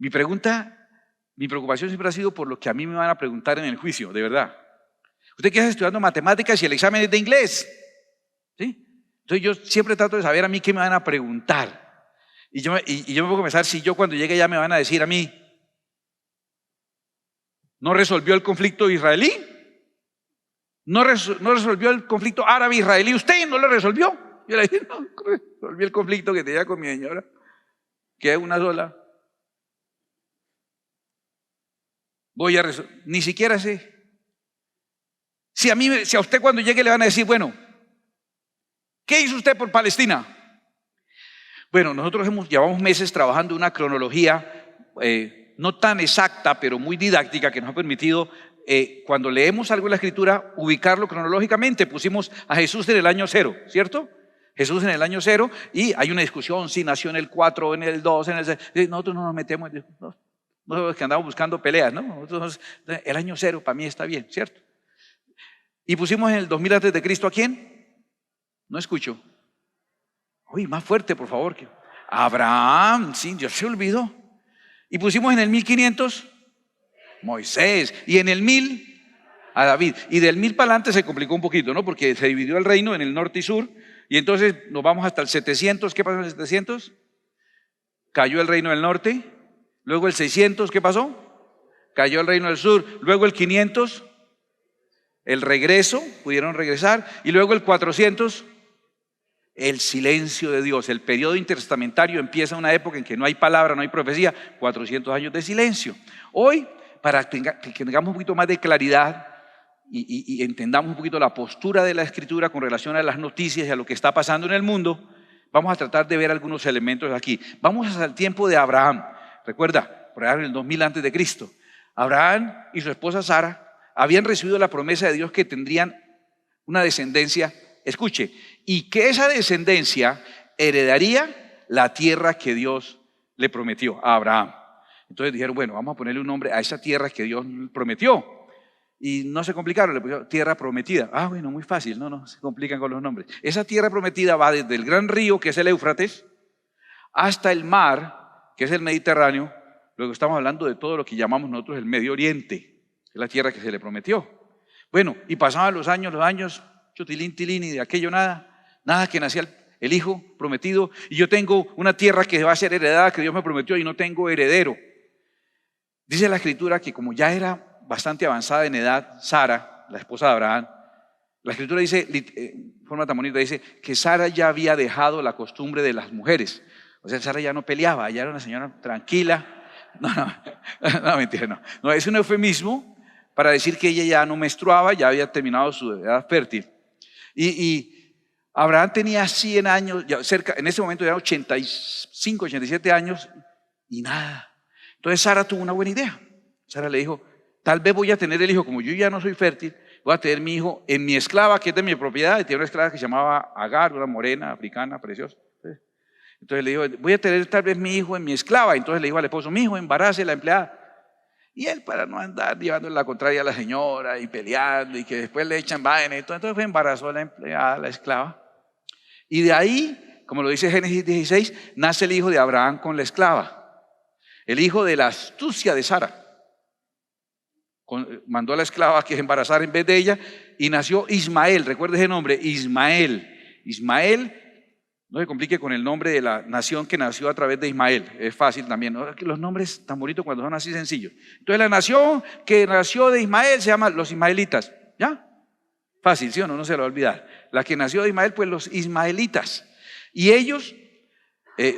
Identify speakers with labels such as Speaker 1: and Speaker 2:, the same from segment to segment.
Speaker 1: Mi preocupación siempre ha sido por lo que a mí me van a preguntar en el juicio, de verdad. Usted que está estudiando matemáticas y el examen es de inglés, ¿sí? Entonces yo siempre trato de saber a mí qué me van a preguntar. Y yo me pongo a pensar, si yo cuando llegue ya me van a decir a mí, ¿no resolvió el conflicto israelí? ¿No resolvió el conflicto árabe-israelí? ¿Usted no lo resolvió? Yo le dije, no, resolví el conflicto que tenía con mi señora, que es una sola. Voy a resolver, ni siquiera sé. Si a usted cuando llegue le van a decir, bueno, ¿qué hizo usted por Palestina? Bueno, nosotros llevamos meses trabajando una cronología no tan exacta, pero muy didáctica, que nos ha permitido, cuando leemos algo en la Escritura, ubicarlo cronológicamente. Pusimos a Jesús en el año 0, ¿cierto? Jesús en el año 0, y hay una discusión si nació en el 4, en el 2, en el 6. Nosotros no nos metemos, nosotros que andamos buscando peleas, ¿no? Nosotros, el año 0 para mí está bien, ¿cierto? Y pusimos en el 2000 antes de Cristo, ¿a quién? No escucho. Uy, más fuerte, por favor. Abraham, sí, ya se olvidó. Y pusimos en el 1500 Moisés, y en el 1000 a David. Y del 1000 para adelante se complicó un poquito, ¿no? Porque se dividió el reino en el norte y sur, y entonces nos vamos hasta el 700. ¿Qué pasó en el 700? Cayó el reino del norte. Luego el 600, ¿qué pasó? Cayó el reino del sur. Luego el 500, el regreso, pudieron regresar. Y luego el 400, el silencio de Dios. El periodo intertestamentario empieza una época en que no hay palabra, no hay profecía. 400 años de silencio. Hoy, para que tengamos un poquito más de claridad y entendamos un poquito la postura de la Escritura con relación a las noticias y a lo que está pasando en el mundo, vamos a tratar de ver algunos elementos aquí. Vamos hasta el tiempo de Abraham. Recuerda, por allá en el 2000 antes de Cristo, Abraham y su esposa Sara habían recibido la promesa de Dios que tendrían una descendencia, escuche, y que esa descendencia heredaría la tierra que Dios le prometió a Abraham. Entonces dijeron, bueno, vamos a ponerle un nombre a esa tierra que Dios prometió. Y no se complicaron, le pusieron tierra prometida. Ah, bueno, muy fácil, no se complican con los nombres. Esa tierra prometida va desde el gran río, que es el Éufrates, hasta el mar, que es el Mediterráneo. Luego estamos hablando de todo lo que llamamos nosotros el Medio Oriente, que es la tierra que se le prometió. Bueno, y pasaban los años, chotilín, tilín, y de aquello nada que nacía el hijo prometido. Y yo tengo una tierra que va a ser heredada, que Dios me prometió, y no tengo heredero. Dice la Escritura que como ya era bastante avanzada en edad Sara, la esposa de Abraham, la Escritura dice, de forma tan bonita, dice que Sara ya había dejado la costumbre de las mujeres. O sea, Sara ya no peleaba, ya era una señora tranquila. No, mentira, no, es un eufemismo para decir que ella ya no menstruaba, ya había terminado su edad fértil. Y Abraham tenía 100 años, ya cerca, en ese momento ya 85, 87 años, y nada. Entonces Sara tuvo una buena idea. Sara le dijo, tal vez voy a tener el hijo, como yo ya no soy fértil, voy a tener mi hijo en mi esclava, que es de mi propiedad. Y tenía una esclava que se llamaba Agar, una morena, africana, preciosa. Entonces le dijo, voy a tener tal vez mi hijo en mi esclava. Entonces le dijo al esposo, mi hijo, embarace a la empleada. Y él, para no andar llevando la contraria a la señora y peleando y que después le echan vaina y todo, entonces embarazó a la empleada, la esclava. Y de ahí, como lo dice Génesis 16, nace el hijo de Abraham con la esclava. El hijo de la astucia de Sara. Mandó a la esclava que se embarazara en vez de ella y nació Ismael. Recuerde ese nombre, Ismael. Ismael, no se complique con el nombre de la nación que nació a través de Ismael. Es fácil también, ¿no? Los nombres tan bonitos cuando son así sencillos. Entonces la nación que nació de Ismael se llama los ismaelitas. ¿Ya? Fácil, ¿sí o no? No se lo va a olvidar. La que nació de Ismael, pues los ismaelitas. Y ellos,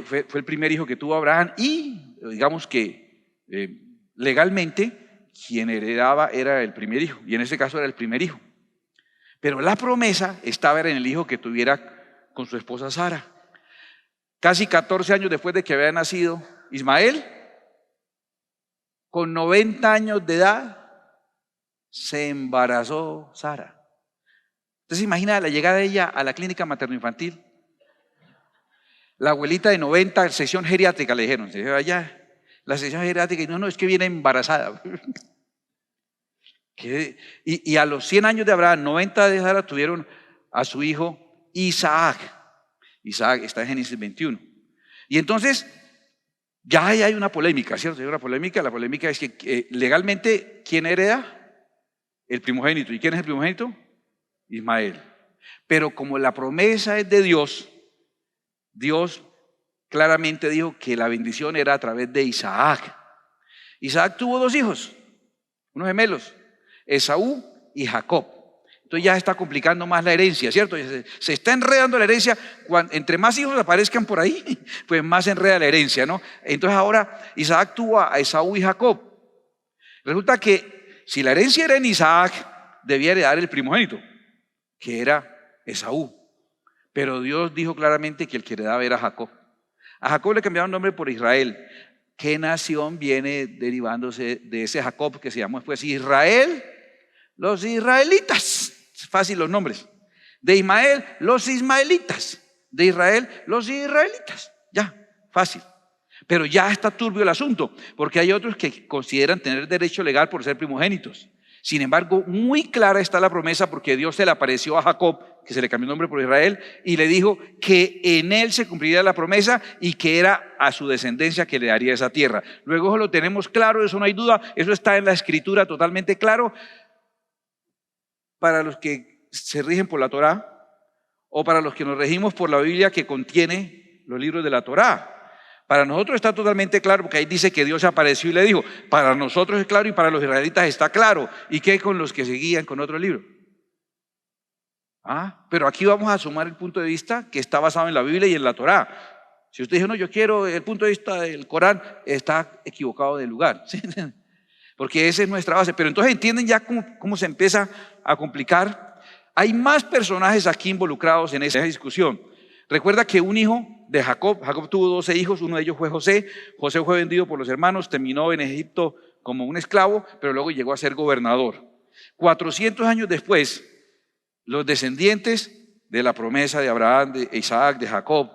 Speaker 1: fue el primer hijo que tuvo Abraham y digamos que legalmente quien heredaba era el primer hijo, y en ese caso era el primer hijo. Pero la promesa estaba en el hijo que tuviera con su esposa Sara. Casi 14 años después de que había nacido Ismael, con 90 años de edad, se embarazó Sara. Entonces imagina la llegada de ella a la clínica materno-infantil. La abuelita de 90, sesión geriátrica, le dijeron. Se dijo allá, la sesión geriátrica, y no, es que viene embarazada. Y a los 100 años de Abraham, 90 de Sara, tuvieron a su hijo Isaac. Isaac está en Génesis 21. Y entonces, Ya hay una polémica, ¿cierto? Hay una polémica. La polémica es que legalmente, ¿quién hereda? El primogénito. ¿Y quién es el primogénito? Ismael. Pero como la promesa es de Dios, Dios claramente dijo que la bendición era a través de Isaac. Isaac tuvo 2 hijos, unos gemelos, Esaú y Jacob. Entonces ya está complicando más la herencia, ¿cierto? Se está enredando la herencia. Entre más hijos aparezcan por ahí, pues más enreda la herencia, ¿no? Entonces ahora Isaac tuvo a Esaú y Jacob. Resulta que si la herencia era en Isaac, debía heredar el primogénito, que era Esaú. Pero Dios dijo claramente que el que heredaba era Jacob. A Jacob le cambiaron nombre por Israel. ¿Qué nación viene derivándose de ese Jacob que se llamó después Israel? Los israelitas. Es fácil los nombres. De Ismael, los ismaelitas. De Israel, los israelitas. Ya, fácil. Pero ya está turbio el asunto, porque hay otros que consideran tener derecho legal por ser primogénitos. Sin embargo, muy clara está la promesa, porque Dios se le apareció a Jacob, que se le cambió el nombre por Israel, y le dijo que en él se cumpliría la promesa y que era a su descendencia que le daría esa tierra. Luego eso lo tenemos claro, eso no hay duda, eso está en la escritura totalmente claro. Para los que se rigen por la Torá, o para los que nos regimos por la Biblia que contiene los libros de la Torá. Para nosotros está totalmente claro, porque ahí dice que Dios se apareció y le dijo. Para nosotros es claro y para los israelitas está claro. ¿Y qué con los que se guían con otro libro? Pero aquí vamos a sumar el punto de vista que está basado en la Biblia y en la Torá. Si usted dice, no, yo quiero el punto de vista del Corán, está equivocado de lugar, ¿sí? Porque esa es nuestra base. Pero entonces entienden ya cómo se empieza a complicar. Hay más personajes aquí involucrados en esa discusión. Recuerda que un hijo de Jacob tuvo 12 hijos, uno de ellos fue José. José fue vendido por los hermanos, terminó en Egipto como un esclavo, pero luego llegó a ser gobernador. 400 años después, los descendientes de la promesa de Abraham, de Isaac, de Jacob,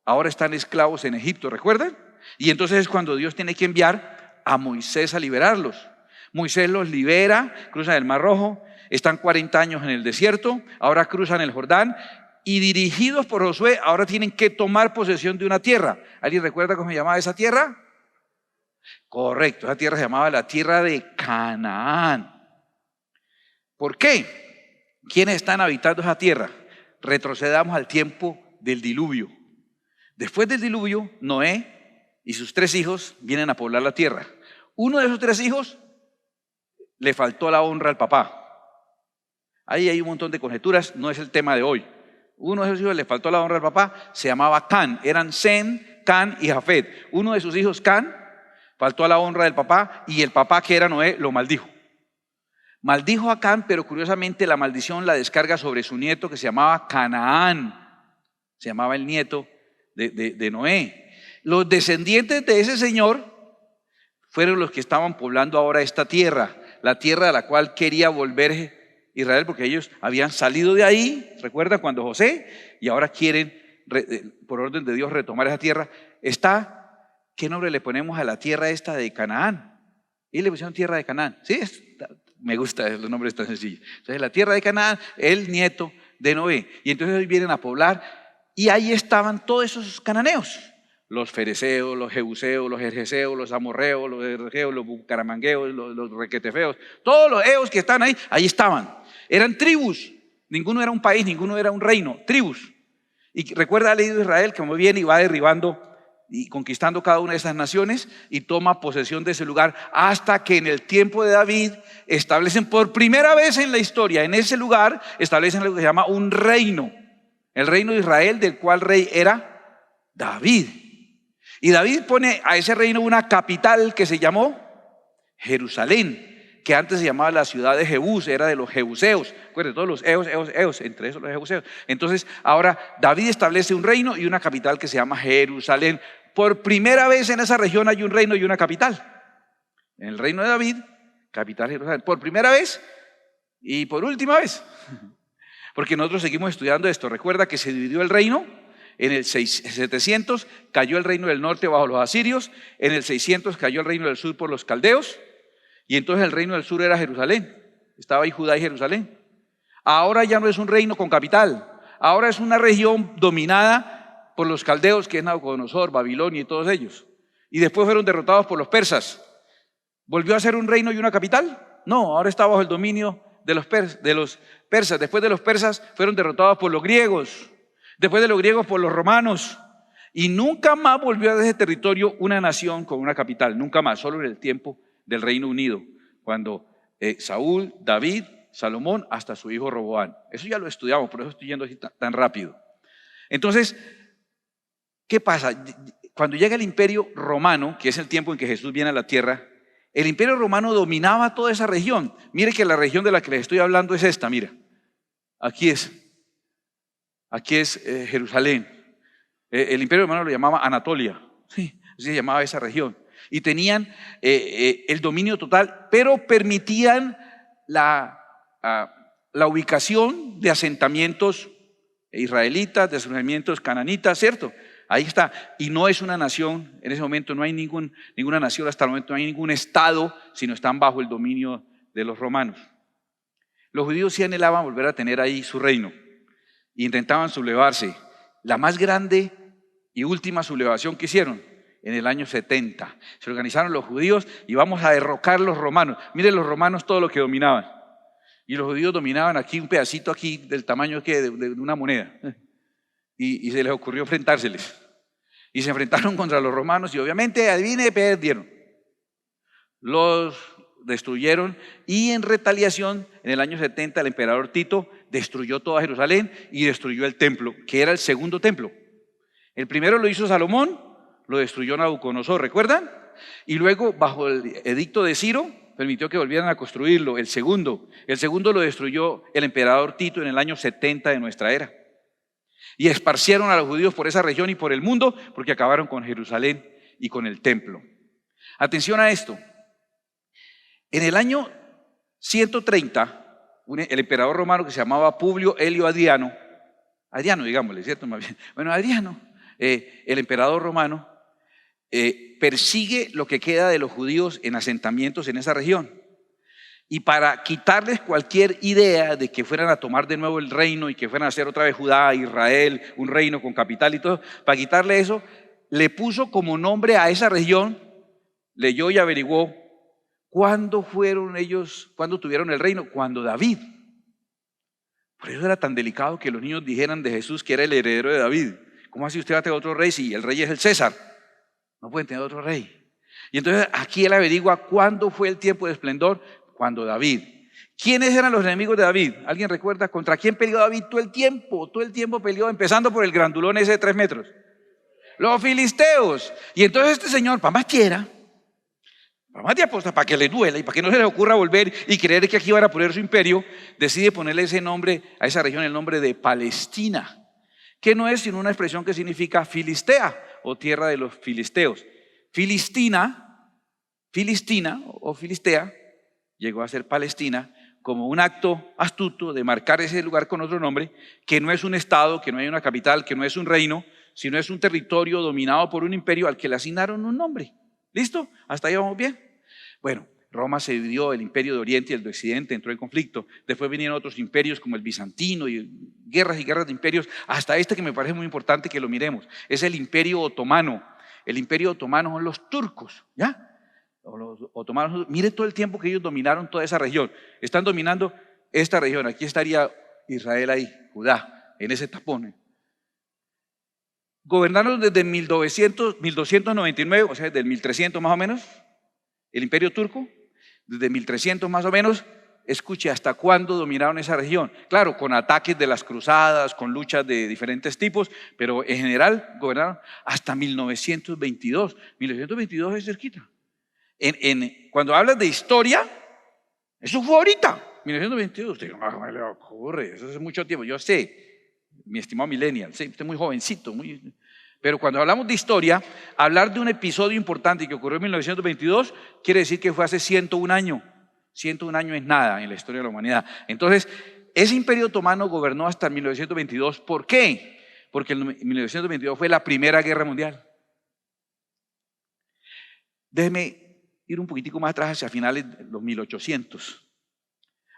Speaker 1: ahora están esclavos en Egipto, ¿recuerdan? Y entonces es cuando Dios tiene que enviar a Moisés a liberarlos. Moisés los libera, cruzan el Mar Rojo, están 40 años en el desierto, ahora cruzan el Jordán y dirigidos por Josué ahora tienen que tomar posesión de una tierra. ¿Alguien recuerda cómo se llamaba esa tierra? Correcto, esa tierra se llamaba la tierra de Canaán. ¿Por qué? ¿Quiénes están habitando esa tierra? Retrocedamos al tiempo del diluvio. Después del diluvio, Noé y sus 3 hijos vienen a poblar la tierra. Uno de esos 3 hijos le faltó la honra al papá. Ahí hay un montón de conjeturas, no es el tema de hoy. Uno de esos hijos le faltó la honra al papá, se llamaba Can. Eran Sem, Can y Jafet. Uno de sus hijos, Can, faltó a la honra del papá y el papá, que era Noé, lo maldijo. Maldijo a Can, pero curiosamente la maldición la descarga sobre su nieto que se llamaba Canaán. Se llamaba el nieto de Noé. Los descendientes de ese señor fueron los que estaban poblando ahora esta tierra, la tierra a la cual quería volver Israel, porque ellos habían salido de ahí, recuerda cuando José, y ahora quieren, por orden de Dios, retomar esa tierra. ¿Qué nombre le ponemos a la tierra esta de Canaán? Y le pusieron tierra de Canaán. Sí, me gustan los nombres tan sencillos. Entonces la tierra de Canaán, el nieto de Noé. Y entonces hoy vienen a poblar, y ahí estaban todos esos cananeos. Los fereceos, los jebuseos, los gergeseos, los amorreos, los ergeos, los bucaramangueos, los requetefeos, todos los eos que están ahí estaban. Eran tribus, ninguno era un país, ninguno era un reino, tribus. Y recuerda, ha leído Israel como viene y va derribando y conquistando cada una de esas naciones y toma posesión de ese lugar hasta que en el tiempo de David establecen por primera vez en la historia, en ese lugar establecen lo que se llama un reino, el reino de Israel, del cual rey era David. Y David pone a ese reino una capital que se llamó Jerusalén, que antes se llamaba la ciudad de Jebús, era de los jebuseos. Recuerden, todos los eos, entre esos los jebuseos. Entonces ahora David establece un reino y una capital que se llama Jerusalén. Por primera vez en esa región hay un reino y una capital. En el reino de David, capital Jerusalén. Por primera vez y por última vez. Porque nosotros seguimos estudiando esto. Recuerda que se dividió el reino. En el 700 cayó el reino del norte bajo los asirios. En el 600 cayó el reino del sur por los caldeos. Y entonces el reino del sur era Jerusalén. Estaba ahí Judá y Jerusalén. Ahora ya no es un reino con capital. Ahora es una región dominada por los caldeos, que es Nabucodonosor, Babilonia y todos ellos. y después fueron derrotados por los persas. ¿Volvió a ser un reino y una capital? No, ahora está bajo el dominio de los persas. Después de los persas fueron derrotados por los griegos, después de los griegos por los romanos, y nunca más volvió a ese territorio una nación con una capital, nunca más, solo en el tiempo del Reino Unido, cuando Saúl, David, Salomón, hasta su hijo Roboam. Eso ya lo estudiamos, por eso estoy yendo así tan rápido. Entonces, ¿qué pasa? Cuando llega el Imperio Romano, que es el tiempo en que Jesús viene a la tierra, el Imperio Romano dominaba toda esa región. Mire que la región de la que les estoy hablando es esta, mira. Aquí es Jerusalén. El Imperio Romano lo llamaba Anatolia, sí, así se llamaba esa región. Y tenían el dominio total, pero permitían la ubicación de asentamientos israelitas, de asentamientos cananitas, ¿cierto? Ahí está. Y no es una nación, en ese momento no hay ninguna nación, hasta el momento no hay ningún estado, sino están bajo el dominio de los romanos. Los judíos sí anhelaban volver a tener ahí su reino e intentaban sublevarse. La más grande y última sublevación que hicieron en el año 70. Se organizaron los judíos y vamos a derrocar los romanos. Miren los romanos todo lo que dominaban. Y los judíos dominaban aquí un pedacito aquí del tamaño de una moneda. Y se les ocurrió enfrentárseles. Y se enfrentaron contra los romanos y obviamente, adivine, perdieron. Los destruyeron y en retaliación, en el año 70, el emperador Tito destruyó toda Jerusalén y destruyó el templo, que era el segundo templo. El primero lo hizo Salomón, lo destruyó Nabucodonosor, ¿recuerdan? Y luego, bajo el edicto de Ciro, permitió que volvieran a construirlo. El segundo lo destruyó el emperador Tito en el año 70 de nuestra era. Y esparcieron a los judíos por esa región y por el mundo porque acabaron con Jerusalén y con el templo. Atención a esto. En el año 130, el emperador romano que se llamaba Publio Helio Adriano, digámosle, ¿cierto? Bueno, Adriano, el emperador romano, persigue lo que queda de los judíos en asentamientos en esa región. Y para quitarles cualquier idea de que fueran a tomar de nuevo el reino y que fueran a hacer otra vez Judá, Israel, un reino con capital y todo, para quitarle eso, le puso como nombre a esa región, leyó y averiguó, ¿cuándo tuvieron el reino? Cuando David. Por eso era tan delicado que los niños dijeran de Jesús que era el heredero de David. ¿Cómo así usted va a tener otro rey si el rey es el César? No pueden tener otro rey. Y entonces aquí él averigua cuándo fue el tiempo de esplendor. Cuando David. ¿Quiénes eran los enemigos de David? ¿Alguien recuerda? ¿Contra quién peleó David todo el tiempo? Todo el tiempo peleó, empezando por el grandulón ese de 3 metros. Los filisteos. Y entonces este señor, para más aposta, para que le duela y para que no se le ocurra volver y creer que aquí van a poner su imperio, decide ponerle ese nombre a esa región, el nombre de Palestina, que no es sino una expresión que significa Filistea o tierra de los filisteos. Filistina o Filistea llegó a ser Palestina como un acto astuto de marcar ese lugar con otro nombre, que no es un estado, que no hay una capital, que no es un reino, sino es un territorio dominado por un imperio al que le asignaron un nombre. ¿Listo? ¿Hasta ahí vamos bien? Bueno, Roma se dividió, el imperio de Oriente y el de Occidente entró en conflicto. Después vinieron otros imperios como el bizantino y guerras de imperios, hasta este que me parece muy importante que lo miremos. Es el imperio otomano. El imperio otomano son los turcos, ¿ya? Los otomanos, mire todo el tiempo que ellos dominaron toda esa región. Están dominando esta región. Aquí estaría Israel ahí, Judá, en ese tapón. Gobernaron desde 1299, o sea, desde el 1300 más o menos, el imperio turco, desde 1300 más o menos. Escuche, ¿hasta cuándo dominaron esa región? Claro, con ataques de las cruzadas, con luchas de diferentes tipos, pero en general gobernaron hasta 1922. 1922 es cerquita. Cuando hablas de historia, eso fue ahorita, 1922. Usted no me le ocurre, eso es mucho tiempo. Yo sé, mi estimado millennial, sé, usted es muy jovencito, pero cuando hablamos de historia, hablar de un episodio importante que ocurrió en 1922 quiere decir que fue hace 101 años. 101 años es nada en la historia de la humanidad. Entonces, ese imperio otomano gobernó hasta 1922. ¿Por qué? Porque en 1922 fue la Primera Guerra Mundial. Déjeme ir un poquitico más atrás, hacia finales de los 1800.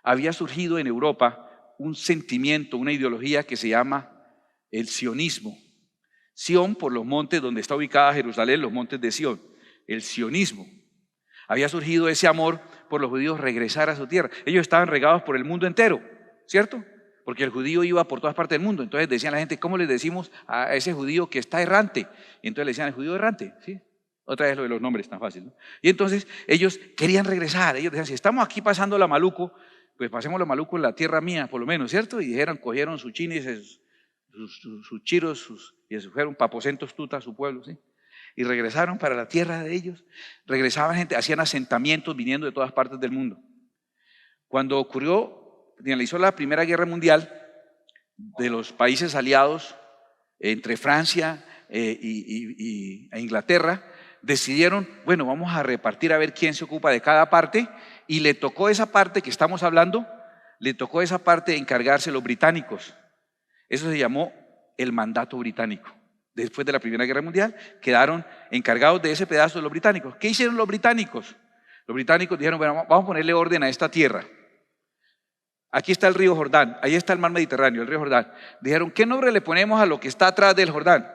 Speaker 1: Había surgido en Europa un sentimiento, una ideología que se llama el sionismo. Sión por los montes donde está ubicada Jerusalén, los montes de Sión. el sionismo. Había surgido ese amor por los judíos regresar a su tierra. Ellos estaban regados por el mundo entero, ¿cierto? Porque el judío iba por todas partes del mundo. Entonces decían a la gente, ¿cómo les decimos a ese judío que está errante? Y entonces le decían, el judío errante, ¿sí? Otra vez lo de los nombres, tan fácil, ¿no? Y entonces ellos querían regresar. Ellos decían, si estamos aquí pasando la maluco, pues pasemos la maluco en la tierra mía, por lo menos, ¿cierto? Y dijeron, cogieron sus chinis, sus chiros, y se fueron para aposentos tuta a su pueblo, ¿sí? Y regresaron para la tierra de ellos. Regresaban gente, hacían asentamientos viniendo de todas partes del mundo. Cuando finalizó la Primera Guerra Mundial, de los países aliados entre Francia e Inglaterra, decidieron, bueno, vamos a repartir a ver quién se ocupa de cada parte, y le tocó esa parte que estamos hablando, le tocó esa parte encargarse los británicos. Eso se llamó el mandato británico. Después de la Primera Guerra Mundial, quedaron encargados de ese pedazo los británicos. ¿Qué hicieron los británicos? Los británicos dijeron, bueno, vamos a ponerle orden a esta tierra. Aquí está el río Jordán, ahí está el mar Mediterráneo, el río Jordán. Dijeron, ¿qué nombre le ponemos a lo que está atrás del Jordán?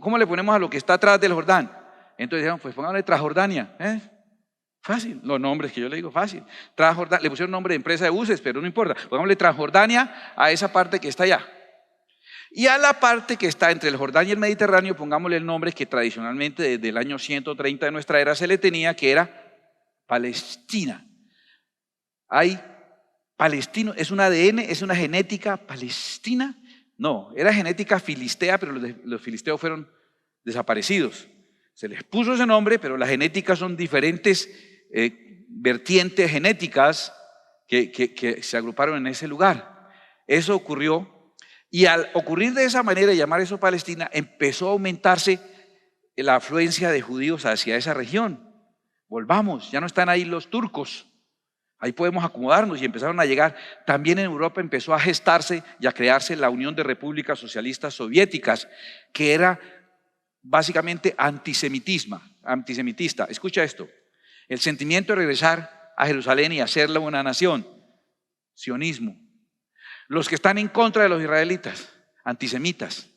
Speaker 1: ¿Cómo le ponemos a lo que está atrás del Jordán? Entonces dijeron, pues pongámosle Transjordania. Fácil, los nombres que yo le digo, fácil. Transjordania, le pusieron nombre de empresa de buses, pero no importa. Pongámosle Transjordania a esa parte que está allá. Y a la parte que está entre el Jordán y el Mediterráneo, pongámosle el nombre que tradicionalmente desde el año 130 de nuestra era se le tenía, que era Palestina. Hay palestino, es un ADN, es una genética palestina. No, era genética filistea, pero los filisteos fueron desaparecidos. Se les puso ese nombre, pero las genéticas son diferentes vertientes genéticas que se agruparon en ese lugar. Eso ocurrió, y al ocurrir de esa manera y llamar eso Palestina, empezó a aumentarse la afluencia de judíos hacia esa región. Volvamos, ya no están ahí los turcos. Ahí podemos acomodarnos, y empezaron a llegar. También en Europa empezó a gestarse y a crearse la Unión de Repúblicas Socialistas Soviéticas, que era básicamente antisemitista. Escucha esto: el sentimiento de regresar a Jerusalén y hacerla una nación, sionismo. Los que están en contra de los israelitas, antisemitas.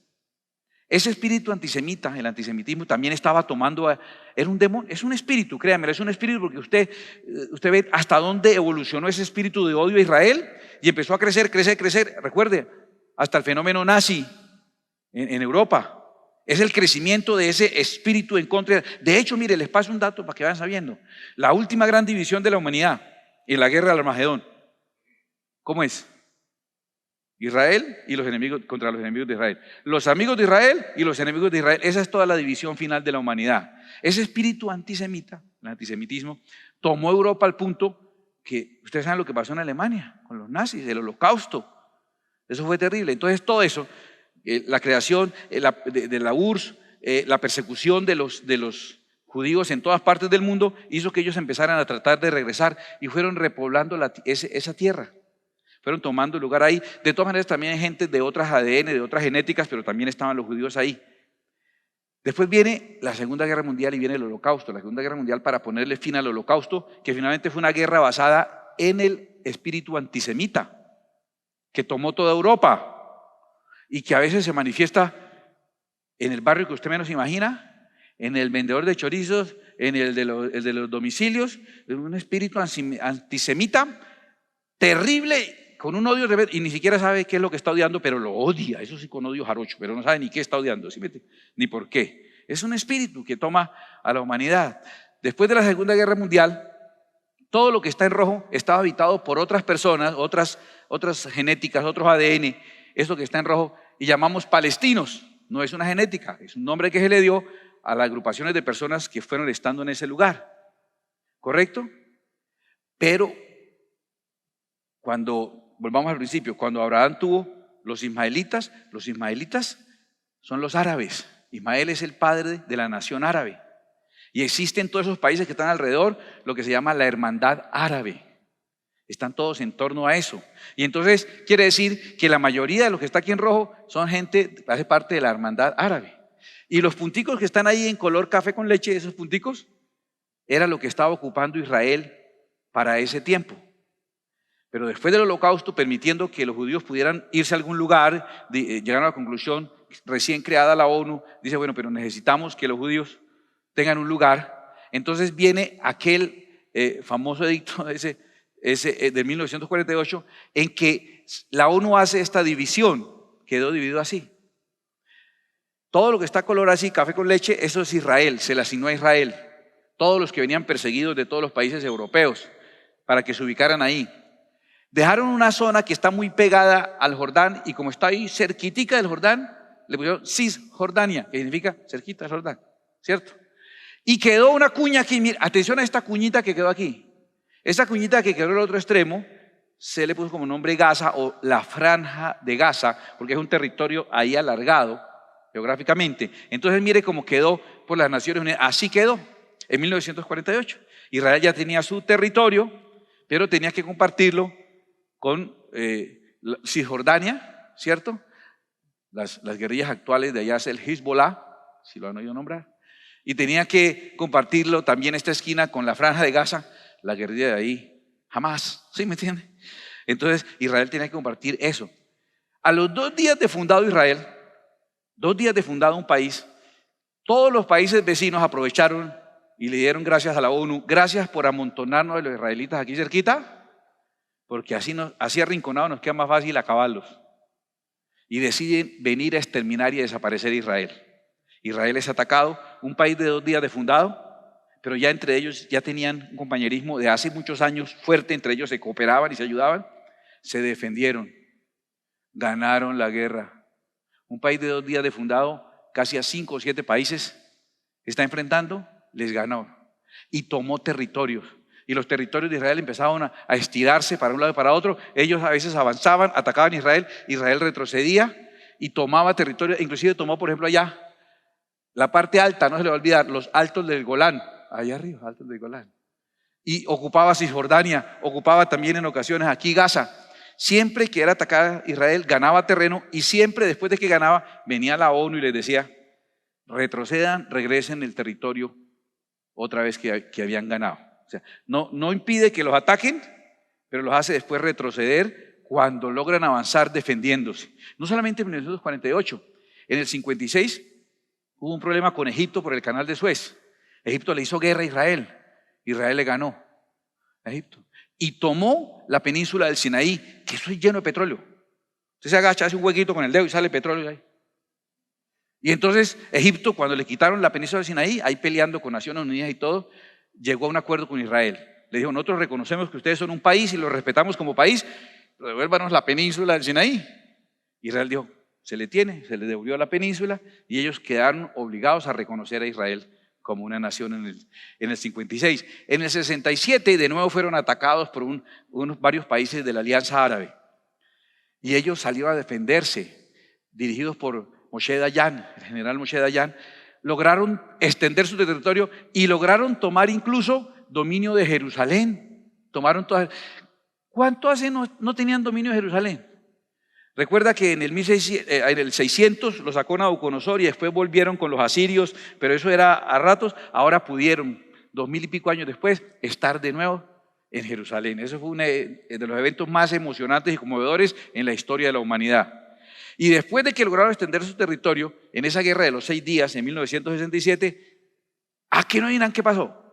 Speaker 1: Ese espíritu antisemita, el antisemitismo, también estaba tomando, era un demonio, es un espíritu, créanme, es un espíritu, porque usted ve hasta dónde evolucionó ese espíritu de odio a Israel, y empezó a crecer. Recuerde, hasta el fenómeno nazi en Europa. Es el crecimiento de ese espíritu en contra. De hecho, mire, les paso un dato para que vayan sabiendo. La última gran división de la humanidad en la guerra del Armagedón, ¿cómo es? Israel y los enemigos contra los enemigos de Israel. Los amigos de Israel y los enemigos de Israel. Esa es toda la división final de la humanidad. Ese espíritu antisemita, el antisemitismo, tomó Europa al punto que ustedes saben lo que pasó en Alemania con los nazis, el Holocausto. Eso fue terrible. Entonces todo eso, la creación de la URSS, la persecución de los judíos en todas partes del mundo, hizo que ellos empezaran a tratar de regresar y fueron repoblando esa tierra. Fueron tomando lugar ahí. De todas maneras, también hay gente de otras ADN, de otras genéticas, pero también estaban los judíos ahí. Después viene la Segunda Guerra Mundial y viene el Holocausto. La Segunda Guerra Mundial, para ponerle fin al Holocausto, que finalmente fue una guerra basada en el espíritu antisemita, que tomó toda Europa y que a veces se manifiesta en el barrio que usted menos imagina, en el vendedor de chorizos, en el de los domicilios, un espíritu antisemita terrible, con un odio y ni siquiera sabe qué es lo que está odiando, pero lo odia. Eso sí, con odio jarocho, pero no sabe ni qué está odiando, ¿sí? Ni por qué. Es un espíritu que toma a la humanidad. Después de la Segunda Guerra Mundial, todo lo que está en rojo estaba habitado por otras personas, otras genéticas, otros ADN. Eso que está en rojo, y llamamos palestinos. No es una genética, es un nombre que se le dio a las agrupaciones de personas que fueron estando en ese lugar. ¿Correcto? Pero volvamos al principio, cuando Abraham tuvo los ismaelitas son los árabes. Ismael es el padre de la nación árabe. Y existen todos esos países que están alrededor, lo que se llama la hermandad árabe. Están todos en torno a eso. Y entonces quiere decir que la mayoría de los que está aquí en rojo son gente que hace parte de la hermandad árabe. Y los punticos que están ahí en color café con leche, esos punticos, era lo que estaba ocupando Israel para ese tiempo. Pero después del Holocausto, permitiendo que los judíos pudieran irse a algún lugar, llegaron a la conclusión, recién creada la ONU, dice, bueno, pero necesitamos que los judíos tengan un lugar. Entonces viene aquel famoso edicto de 1948 en que la ONU hace esta división, quedó dividido así. Todo lo que está color así, café con leche, eso es Israel, se le asignó a Israel. Todos los que venían perseguidos de todos los países europeos para que se ubicaran ahí. Dejaron una zona que está muy pegada al Jordán y como está ahí cerquitica del Jordán, le pusieron Cisjordania, que significa cerquita del Jordán, ¿cierto? Y quedó una cuña aquí, mira, atención a esta cuñita que quedó aquí. Esa cuñita que quedó en el otro extremo, se le puso como nombre Gaza o la Franja de Gaza, porque es un territorio ahí alargado geográficamente. Entonces mire cómo quedó por las Naciones Unidas, así quedó en 1948. Israel ya tenía su territorio, pero tenía que compartirlo con Cisjordania, ¿cierto? Las guerrillas actuales de allá es el Hezbollah, si lo han oído nombrar, y tenía que compartirlo también esta esquina con la Franja de Gaza, la guerrilla de ahí, jamás, ¿sí me entiende? Entonces Israel tenía que compartir eso. A los 2 días de fundado Israel, 2 días de fundado un país, todos los países vecinos aprovecharon y le dieron gracias a la ONU, gracias por amontonarnos de los israelitas aquí cerquita, porque así arrinconados nos queda más fácil acabarlos. Y deciden venir a exterminar y a desaparecer Israel. Israel es atacado, un país de 2 días de fundado, pero ya entre ellos ya tenían un compañerismo de hace muchos años fuerte, entre ellos se cooperaban y se ayudaban, se defendieron, ganaron la guerra. Un país de 2 días de fundado, casi a 5 o 7 países está enfrentando, les ganó y tomó territorios. Y los territorios de Israel empezaban a estirarse para un lado y para otro. Ellos a veces avanzaban, atacaban a Israel, Israel retrocedía y tomaba territorio. Inclusive tomó, por ejemplo, allá la parte alta, no se le va a olvidar, los altos del Golán, allá arriba, altos del Golán. Y ocupaba Cisjordania, ocupaba también en ocasiones aquí Gaza. Siempre que era atacada Israel, ganaba terreno y siempre después de que ganaba, venía la ONU y les decía, retrocedan, regresen el territorio otra vez que habían ganado. O sea, no impide que los ataquen, pero los hace después retroceder cuando logran avanzar defendiéndose. No solamente en 1948, en el 56 hubo un problema con Egipto por el canal de Suez. Egipto le hizo guerra a Israel, Israel le ganó a Egipto y tomó la península del Sinaí, que eso es lleno de petróleo. Usted se agacha, hace un huequito con el dedo y sale petróleo ahí. Y entonces Egipto, cuando le quitaron la península del Sinaí, ahí peleando con Naciones Unidas y todo, llegó a un acuerdo con Israel. Le dijo, nosotros reconocemos que ustedes son un país y los respetamos como país, pero devuélvanos la península del Sinaí. Israel dijo, se le devolvió la península y ellos quedaron obligados a reconocer a Israel como una nación en el 56. En el 67 de nuevo fueron atacados por varios países de la Alianza Árabe y ellos salieron a defenderse, dirigidos por Moshe Dayan, el general Moshe Dayan. Lograron extender su territorio y lograron tomar incluso dominio de Jerusalén. ¿Cuánto hace no tenían dominio de Jerusalén? Recuerda que en el 600 lo sacó Nabucodonosor y después volvieron con los asirios, pero eso era a ratos. Ahora pudieron, 2000 y pico años después, estar de nuevo en Jerusalén. Eso fue uno de los eventos más emocionantes y conmovedores en la historia de la humanidad. Y después de que lograron extender su territorio, en esa guerra de los 6 días, en 1967, ¿a qué no dirán qué pasó?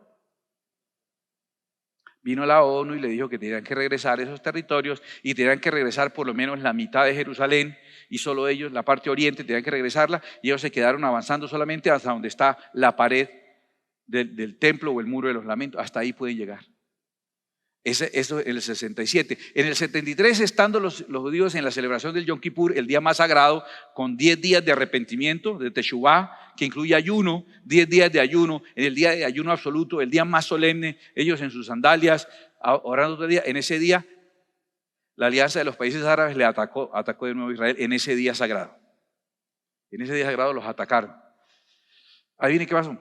Speaker 1: Vino la ONU y le dijo que tenían que regresar esos territorios y tenían que regresar por lo menos la mitad de Jerusalén y solo ellos, la parte oriente, tenían que regresarla y ellos se quedaron avanzando solamente hasta donde está la pared del templo o el muro de los lamentos, hasta ahí pueden llegar. Eso en el 67. En el 73, estando los judíos en la celebración del Yom Kippur, el día más sagrado, con 10 días de arrepentimiento, de Teshuvá, que incluye ayuno, 10 días de ayuno, en el día de ayuno absoluto, el día más solemne, ellos en sus sandalias, orando todo el día. En ese día, la alianza de los países árabes le atacó de nuevo a Israel en ese día sagrado. En ese día sagrado los atacaron. Adivinen qué pasó.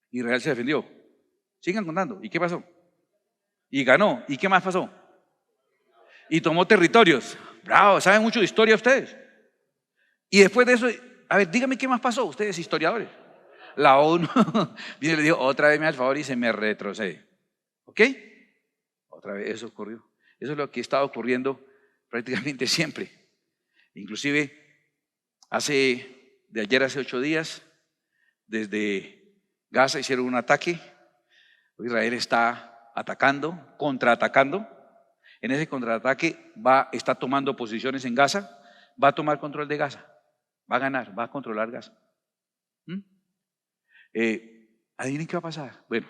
Speaker 1: Israel se defendió. Sigan contando. ¿Y qué pasó? Y ganó. ¿Y qué más pasó? Y tomó territorios. Bravo, saben mucho de historia ustedes. Y después de eso, a ver, díganme qué más pasó, ustedes historiadores. La ONU viene y le dijo, otra vez me al favor y se me retrocede. ¿Ok? Otra vez eso ocurrió. Eso es lo que está ocurriendo prácticamente siempre. Inclusive, hace 8 días, desde Gaza hicieron un ataque. Israel está atacando, contraatacando. En ese contraataque está tomando posiciones en Gaza, va a tomar control de Gaza, va a ganar, va a controlar Gaza. ¿Adivinen qué va a pasar? Bueno,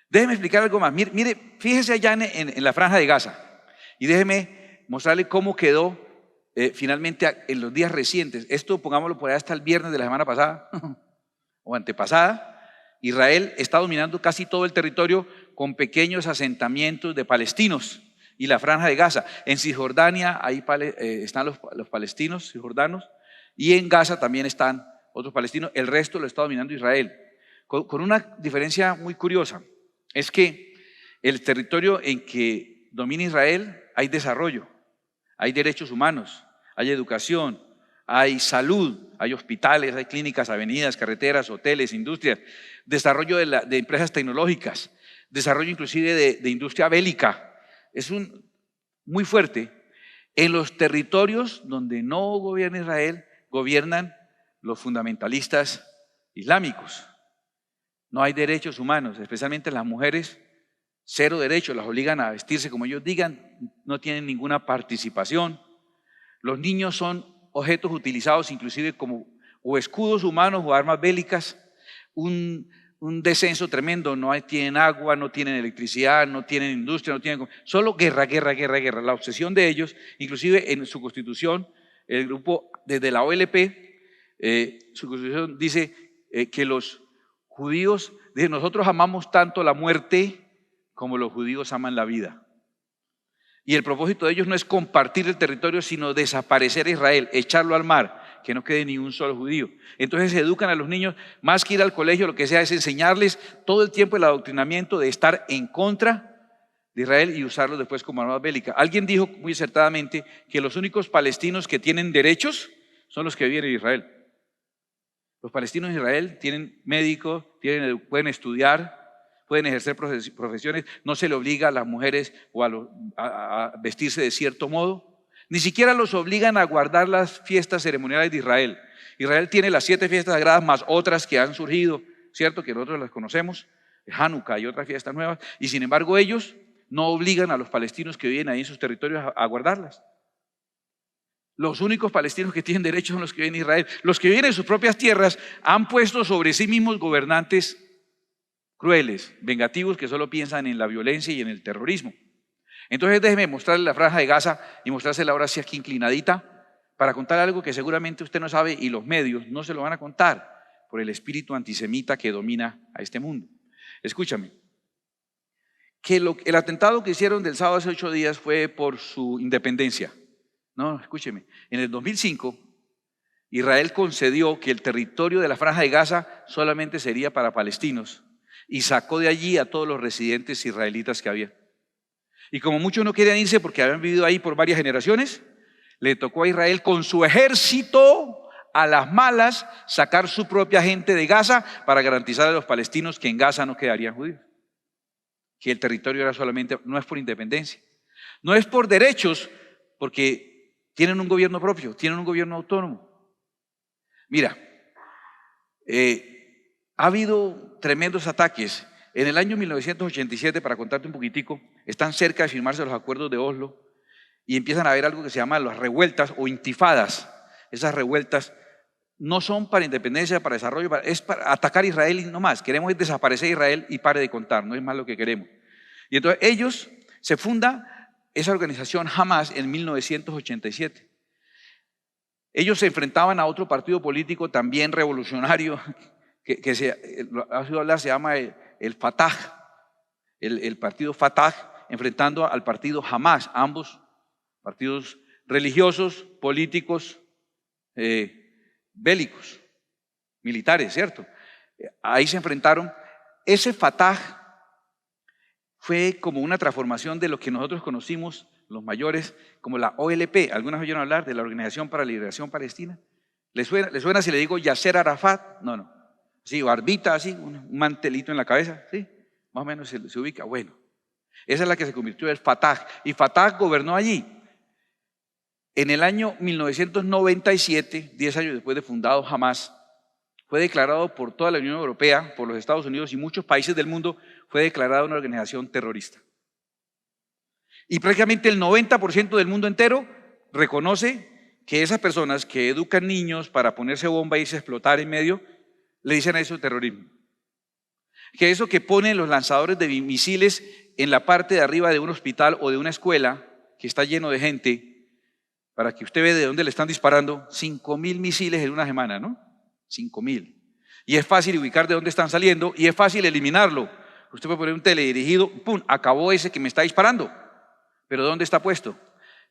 Speaker 1: déjeme explicar algo más. Mire, fíjese allá en la franja de Gaza y déjeme mostrarle cómo quedó finalmente en los días recientes. Esto pongámoslo por allá hasta el viernes de la semana pasada o antepasada. Israel está dominando casi todo el territorio con pequeños asentamientos de palestinos y la franja de Gaza. En Cisjordania ahí están los palestinos cisjordanos y en Gaza también están otros palestinos. El resto lo está dominando Israel. Con una diferencia muy curiosa, es que el territorio en que domina Israel hay desarrollo, hay derechos humanos, hay educación, hay salud, hay hospitales, hay clínicas, avenidas, carreteras, hoteles, industrias, desarrollo de empresas tecnológicas, desarrollo inclusive de industria bélica. Es muy fuerte. En los territorios donde no gobierna Israel, gobiernan los fundamentalistas islámicos. No hay derechos humanos, especialmente las mujeres, cero derechos, las obligan a vestirse como ellos digan, no tienen ninguna participación. Los niños son objetos utilizados inclusive como o escudos humanos o armas bélicas. Un descenso tremendo, tienen agua, no tienen electricidad, no tienen industria, no tienen, solo guerra, guerra, guerra, guerra. La obsesión de ellos, inclusive en su constitución, el grupo desde la OLP, su constitución dice que los judíos, dice, nosotros amamos tanto la muerte como los judíos aman la vida. Y el propósito de ellos no es compartir el territorio, sino desaparecer a Israel, echarlo al mar, que no quede ni un solo judío. Entonces se educan a los niños, más que ir al colegio, lo que sea es enseñarles todo el tiempo el adoctrinamiento de estar en contra de Israel y usarlo después como arma bélica. Alguien dijo muy acertadamente que los únicos palestinos que tienen derechos son los que viven en Israel. Los palestinos en Israel tienen médicos, pueden estudiar, pueden ejercer profesiones, no se le obliga a las mujeres o a vestirse de cierto modo. Ni siquiera los obligan a guardar las fiestas ceremoniales de Israel. Israel tiene las 7 fiestas sagradas más otras que han surgido, ¿cierto? Que nosotros las conocemos, Hanukkah y otras fiestas nuevas, y sin embargo ellos no obligan a los palestinos que viven ahí en sus territorios a guardarlas. Los únicos palestinos que tienen derechos son los que viven en Israel. Los que viven en sus propias tierras han puesto sobre sí mismos gobernantes crueles, vengativos, que solo piensan en la violencia y en el terrorismo. Entonces déjeme mostrarle la franja de Gaza y mostrársela ahora así aquí inclinadita para contar algo que seguramente usted no sabe y los medios no se lo van a contar por el espíritu antisemita que domina a este mundo. Escúchame, que el atentado que hicieron del sábado hace 8 días fue por su independencia. No, escúcheme, en el 2005 Israel concedió que el territorio de la franja de Gaza solamente sería para palestinos y sacó de allí a todos los residentes israelitas que había. Y como muchos no querían irse porque habían vivido ahí por varias generaciones, le tocó a Israel con su ejército a las malas sacar su propia gente de Gaza para garantizar a los palestinos que en Gaza no quedarían judíos. Que el territorio era solamente, no es por independencia, no es por derechos, porque tienen un gobierno propio, tienen un gobierno autónomo. Mira, ha habido tremendos ataques. En el año 1987, para contarte un poquitico, están cerca de firmarse los acuerdos de Oslo y empiezan a haber algo que se llama las revueltas o intifadas. Esas revueltas no son para independencia, para desarrollo, es para atacar a Israel y no más. Queremos desaparecer a Israel y pare de contar, no es más lo que queremos. Y entonces se funda esa organización Hamas en 1987. Ellos se enfrentaban a otro partido político también revolucionario que se llama el Fatah, el partido Fatah, enfrentando al partido Hamas, ambos partidos religiosos, políticos, bélicos, militares, ¿cierto? Ahí se enfrentaron. Ese Fatah fue como una transformación de lo que nosotros conocimos, los mayores, como la OLP. ¿Algunas oyeron hablar de la Organización para la Liberación Palestina? ¿Les suena si le digo Yasser Arafat? No. Sí, barbita así, un mantelito en la cabeza, ¿sí? Más o menos se ubica. Bueno, esa es la que se convirtió en el Fatah. Y Fatah gobernó allí. En el año 1997, 10 años después de fundado Hamás, fue declarado por toda la Unión Europea, por los Estados Unidos y muchos países del mundo, fue declarada una organización terrorista. Y prácticamente el 90% del mundo entero reconoce que esas personas que educan niños para ponerse bomba y irse a explotar en medio, le dicen a eso terrorismo. Que eso que ponen los lanzadores de misiles en la parte de arriba de un hospital o de una escuela que está lleno de gente, para que usted vea de dónde le están disparando, 5.000 misiles en una semana, ¿no? 5.000. Y es fácil ubicar de dónde están saliendo y es fácil eliminarlo. Usted puede poner un teledirigido, ¡pum!, acabó ese que me está disparando. ¿Pero dónde está puesto?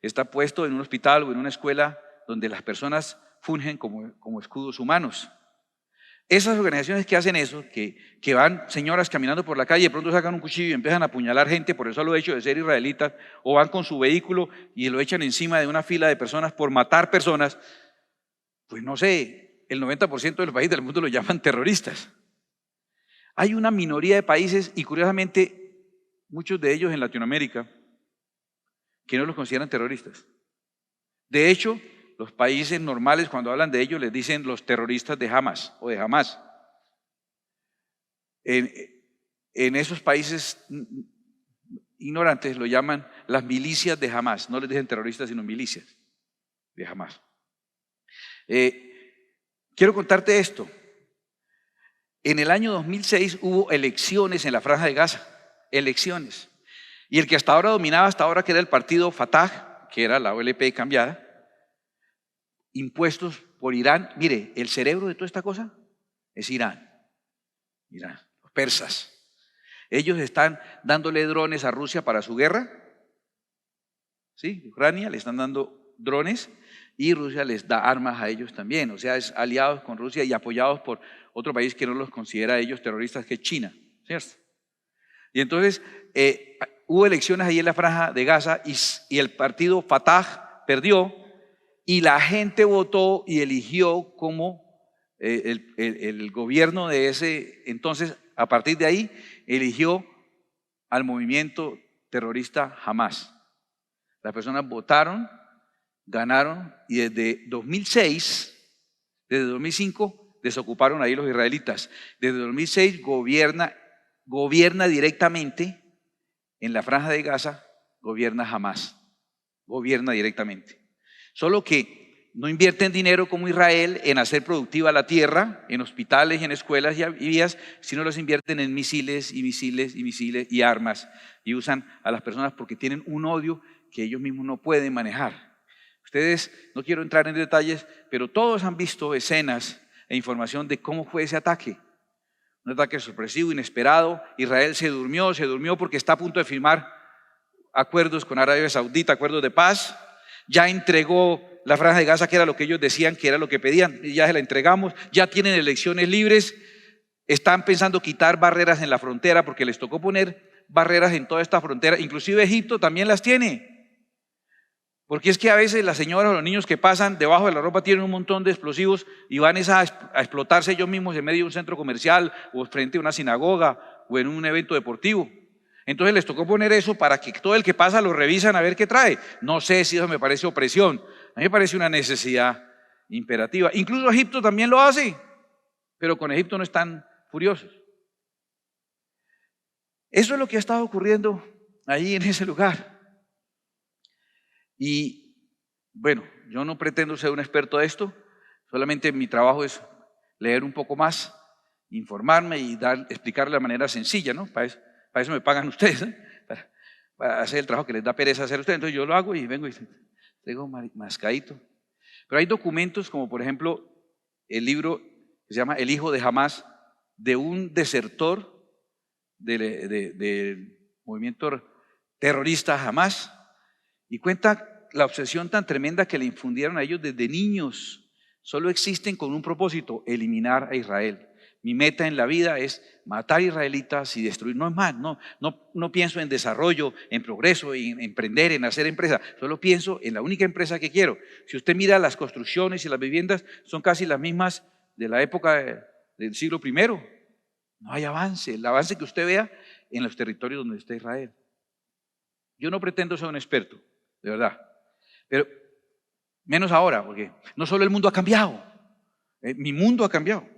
Speaker 1: Está puesto en un hospital o en una escuela donde las personas fungen como escudos humanos. Esas organizaciones que hacen eso, que van señoras caminando por la calle, de pronto sacan un cuchillo y empiezan a apuñalar gente por el solo hecho de ser israelitas, o van con su vehículo y lo echan encima de una fila de personas por matar personas, pues no sé, el 90% de los países del mundo lo llaman terroristas. Hay una minoría de países, y curiosamente muchos de ellos en Latinoamérica, que no los consideran terroristas. De hecho, los países normales, cuando hablan de ellos, les dicen los terroristas de Hamas o de Hamás. En esos países ignorantes lo llaman las milicias de Hamás. No les dicen terroristas, sino milicias de Hamás. Quiero contarte esto. En el año 2006 hubo elecciones en la Franja de Gaza. Elecciones. Y el que hasta ahora dominaba, que era el partido Fatah, que era la OLP cambiada, impuestos por Irán. Mire, el cerebro de toda esta cosa es Irán, los persas. Ellos están dándole drones a Rusia para su guerra. ¿Sí? Ucrania le están dando drones y Rusia les da armas a ellos también. O sea, es aliados con Rusia y apoyados por otro país que no los considera a ellos terroristas, que es China, ¿cierto? Y entonces hubo elecciones ahí en la Franja de Gaza y el partido Fatah perdió. Y la gente votó y eligió como el gobierno de ese entonces, a partir de ahí, eligió al movimiento terrorista Hamás. Las personas votaron, ganaron y desde 2006, desde 2005, desocuparon ahí los israelitas. Desde 2006 gobierna directamente en la Franja de Gaza, gobierna Hamás, gobierna directamente. Solo que no invierten dinero como Israel en hacer productiva la tierra, en hospitales y en escuelas y vías, sino los invierten en misiles y misiles y misiles y armas, y usan a las personas porque tienen un odio que ellos mismos no pueden manejar. Ustedes, no quiero entrar en detalles, pero todos han visto escenas e información de cómo fue ese ataque. Un ataque sorpresivo, inesperado. Israel se durmió porque está a punto de firmar acuerdos con Arabia Saudita, acuerdos de paz. Ya entregó la Franja de Gaza, que era lo que ellos decían, que era lo que pedían, y ya se la entregamos. Ya tienen elecciones libres. Están pensando quitar barreras en la frontera porque les tocó poner barreras en toda esta frontera. Inclusive Egipto también las tiene. Porque es que a veces las señoras o los niños que pasan debajo de la ropa tienen un montón de explosivos y van a explotarse ellos mismos en medio de un centro comercial o frente a una sinagoga o en un evento deportivo. Entonces les tocó poner eso para que todo el que pasa lo revisan a ver qué trae. No sé si eso me parece opresión. A mí me parece una necesidad imperativa. Incluso Egipto también lo hace, pero con Egipto no están furiosos. Eso es lo que ha estado ocurriendo ahí en ese lugar. Y bueno, yo no pretendo ser un experto de esto, solamente mi trabajo es leer un poco más, informarme y explicarle de manera sencilla, ¿no? Para eso me pagan ustedes, ¿eh? Para hacer el trabajo que les da pereza hacer ustedes. Entonces yo lo hago y vengo y tengo mascadito. Pero hay documentos como por ejemplo el libro que se llama El hijo de Hamás, de un desertor del movimiento terrorista Hamás, y cuenta la obsesión tan tremenda que le infundieron a ellos desde niños. Solo existen con un propósito: eliminar a Israel. Mi meta en la vida es matar israelitas y destruir. No es más, no pienso en desarrollo, en progreso, en emprender, en hacer empresa. Solo pienso en la única empresa que quiero. Si usted mira las construcciones y las viviendas, son casi las mismas de la época del siglo I. No hay avance. El avance que usted vea en los territorios donde está Israel. Yo no pretendo ser un experto, de verdad. Pero Menos ahora, porque no solo el mundo ha cambiado, mi mundo ha cambiado,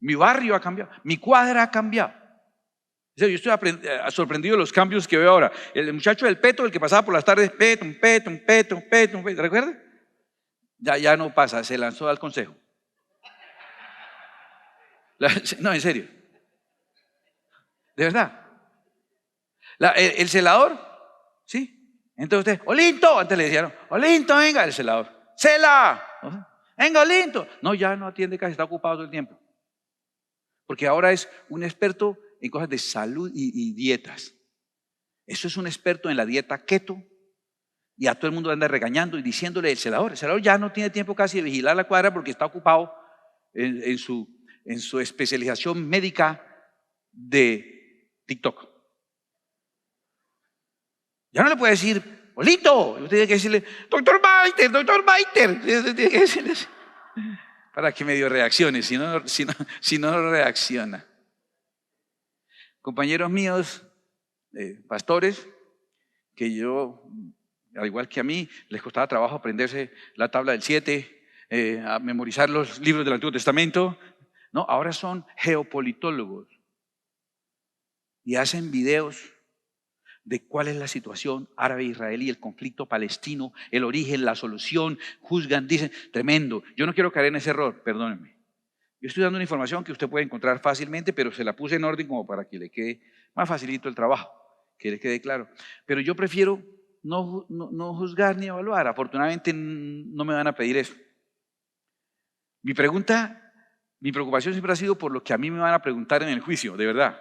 Speaker 1: mi barrio ha cambiado, mi cuadra ha cambiado. O sea, yo estoy sorprendido de los cambios que veo ahora. El muchacho del Peto, el que pasaba por las tardes, Peto, ¿recuerda? Ya no pasa, se lanzó al consejo. No, en serio. De verdad. El celador, ¿sí? Entonces usted, Olinto, antes le decían, Olinto, venga, el celador, Cela, venga, Olinto. No, ya no atiende casi, está ocupado todo el tiempo. Porque ahora es un experto en cosas de salud y dietas. Eso es un experto en la dieta keto. Y a todo el mundo anda regañando y diciéndole el celador ya no tiene tiempo casi de vigilar la cuadra porque está ocupado en su especialización médica de TikTok. Ya no le puede decir, Olito, usted tiene que decirle, doctor Maiter, usted tiene que decirle así, para que medio reaccione, si no reacciona. Compañeros míos, pastores, que yo, al igual que a mí, les costaba trabajo aprenderse la tabla del 7, a memorizar los libros del Antiguo Testamento. No, ahora son geopolitólogos y hacen videos de cuál es la situación árabe-israelí, el conflicto palestino, el origen, la solución, juzgan, dicen, tremendo. Yo no quiero caer en ese error, perdónenme. Yo estoy dando una información que usted puede encontrar fácilmente, pero se la puse en orden como para que le quede más facilito el trabajo, que le quede claro. Pero yo prefiero no juzgar ni evaluar. Afortunadamente no me van a pedir eso. Mi preocupación siempre ha sido por lo que a mí me van a preguntar en el juicio, de verdad.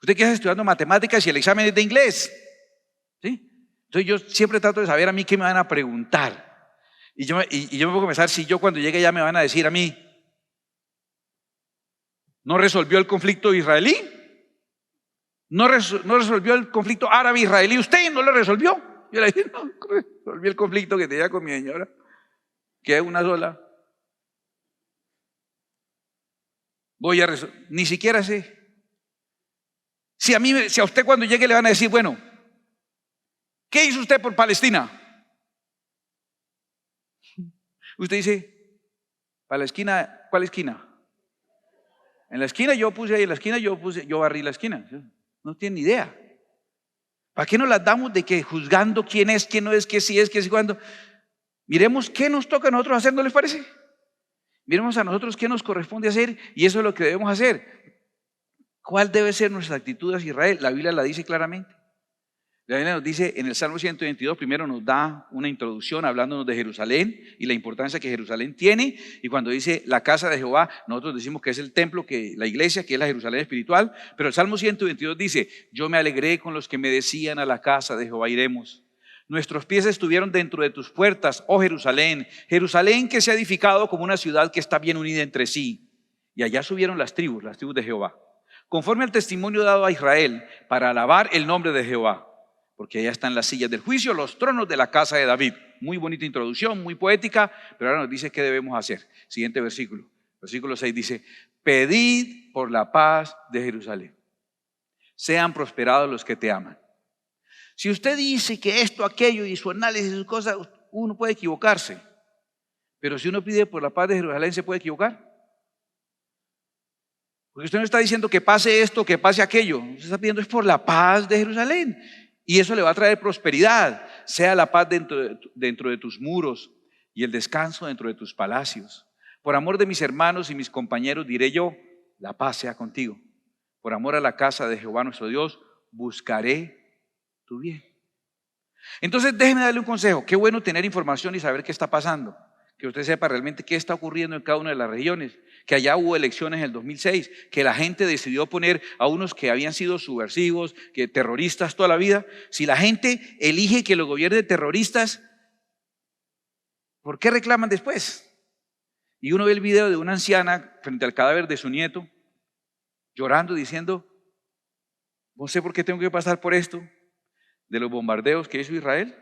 Speaker 1: Usted que está estudiando matemáticas y el examen es de inglés, ¿sí? Entonces yo siempre trato de saber a mí qué me van a preguntar. Y yo me pongo a pensar, si yo cuando llegue ya me van a decir a mí, ¿no resolvió el conflicto israelí? ¿No resolvió el conflicto árabe-israelí? ¿Usted no lo resolvió? Yo le dije, no, resolví el conflicto que tenía con mi señora, que es una sola. Voy a resolver, ni siquiera sé. Si a usted cuando llegue le van a decir, bueno, ¿qué hizo usted por Palestina? Usted dice, ¿para la esquina? ¿Cuál esquina? En la esquina yo puse ahí, en la esquina yo barrí la esquina. No tiene ni idea. ¿Para qué nos las damos de que juzgando quién es, quién no es, qué sí es, qué sí cuándo? Miremos qué nos toca a nosotros hacer, ¿no les parece? Miremos a nosotros qué nos corresponde hacer y eso es lo que debemos hacer. ¿Cuál debe ser nuestra actitud hacia Israel? La Biblia la dice claramente. La Biblia nos dice en el Salmo 122, primero nos da una introducción hablándonos de Jerusalén y la importancia que Jerusalén tiene. Y cuando dice la casa de Jehová, nosotros decimos que es el templo, que la iglesia, que es la Jerusalén espiritual. Pero el Salmo 122 dice, yo me alegré con los que me decían, a la casa de Jehová iremos. Nuestros pies estuvieron dentro de tus puertas, oh Jerusalén. Jerusalén que se ha edificado como una ciudad que está bien unida entre sí. Y allá subieron las tribus de Jehová, conforme al testimonio dado a Israel, para alabar el nombre de Jehová. Porque allá están las sillas del juicio, los tronos de la casa de David. Muy bonita introducción, muy poética, pero ahora nos dice qué debemos hacer. Siguiente versículo. Versículo 6 dice, pedid por la paz de Jerusalén. Sean prosperados los que te aman. Si usted dice que esto, aquello y su análisis y sus cosas, uno puede equivocarse. Pero si uno pide por la paz de Jerusalén, ¿se puede equivocar? Porque usted no está diciendo que pase esto, que pase aquello. Usted está pidiendo es por la paz de Jerusalén. Y eso le va a traer prosperidad. Sea la paz dentro de tus muros y el descanso dentro de tus palacios. Por amor de mis hermanos y mis compañeros diré yo, la paz sea contigo. Por amor a la casa de Jehová nuestro Dios, buscaré tu bien. Entonces déjeme darle un consejo. Qué bueno tener información y saber qué está pasando. Que usted sepa realmente qué está ocurriendo en cada una de las regiones, que allá hubo elecciones en el 2006, que la gente decidió poner a unos que habían sido subversivos, que terroristas toda la vida. Si la gente elige que lo gobierne terroristas, ¿por qué reclaman después? Y uno ve el video de una anciana frente al cadáver de su nieto, llorando, diciendo, no sé por qué tengo que pasar por esto, de los bombardeos que hizo Israel.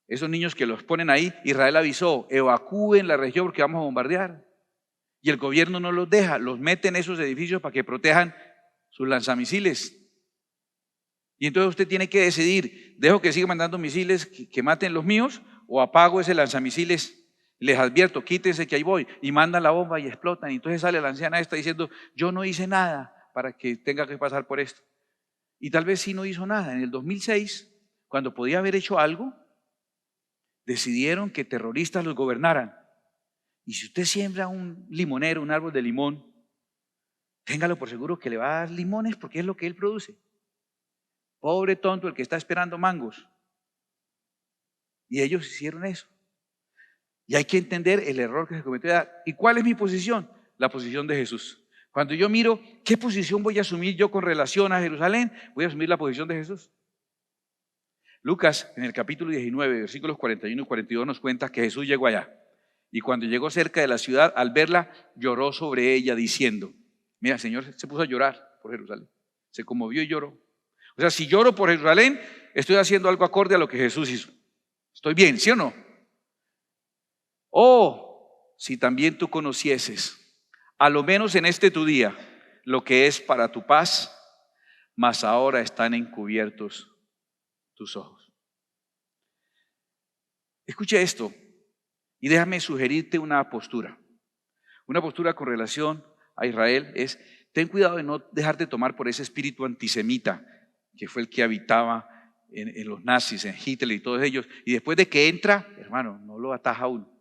Speaker 1: Esos niños que los ponen ahí, Israel avisó, evacúen la región porque vamos a bombardear. Y el gobierno no los deja, los mete en esos edificios para que protejan sus lanzamisiles. Y entonces usted tiene que decidir, ¿dejo que siga mandando misiles que maten los míos o apago ese lanzamisiles Les advierto, quítense que ahí voy. Y mandan la bomba y explotan. Y entonces sale la anciana esta diciendo, yo no hice nada para que tenga que pasar por esto. Y tal vez sí no hizo nada. En el 2006, cuando podía haber hecho algo, decidieron que terroristas los gobernaran. Y si usted siembra un limonero, un árbol de limón, téngalo por seguro que le va a dar limones porque es lo que él produce. Pobre tonto el que está esperando mangos. Y ellos hicieron eso. Y hay que entender el error que se cometió. ¿Y cuál es mi posición? La posición de Jesús. Cuando yo miro qué posición voy a asumir yo con relación a Jerusalén, voy a asumir la posición de Jesús. Lucas, en el capítulo 19, versículos 41 y 42, nos cuenta que Jesús llegó allá. Y cuando llegó cerca de la ciudad, al verla, lloró sobre ella diciendo, mira, el Señor se puso a llorar por Jerusalén. Se conmovió y lloró. O sea, si lloro por Jerusalén, estoy haciendo algo acorde a lo que Jesús hizo. Estoy bien, ¿sí o no? Oh, si también tú conocieses, a lo menos en este tu día, lo que es para tu paz, mas ahora están encubiertos tus ojos. Escucha esto y déjame sugerirte una postura. Una postura con relación a Israel es, ten cuidado de no dejarte tomar por ese espíritu antisemita que fue el que habitaba en los nazis, en Hitler y todos ellos. Y después de que entra, hermano, no lo ataja uno.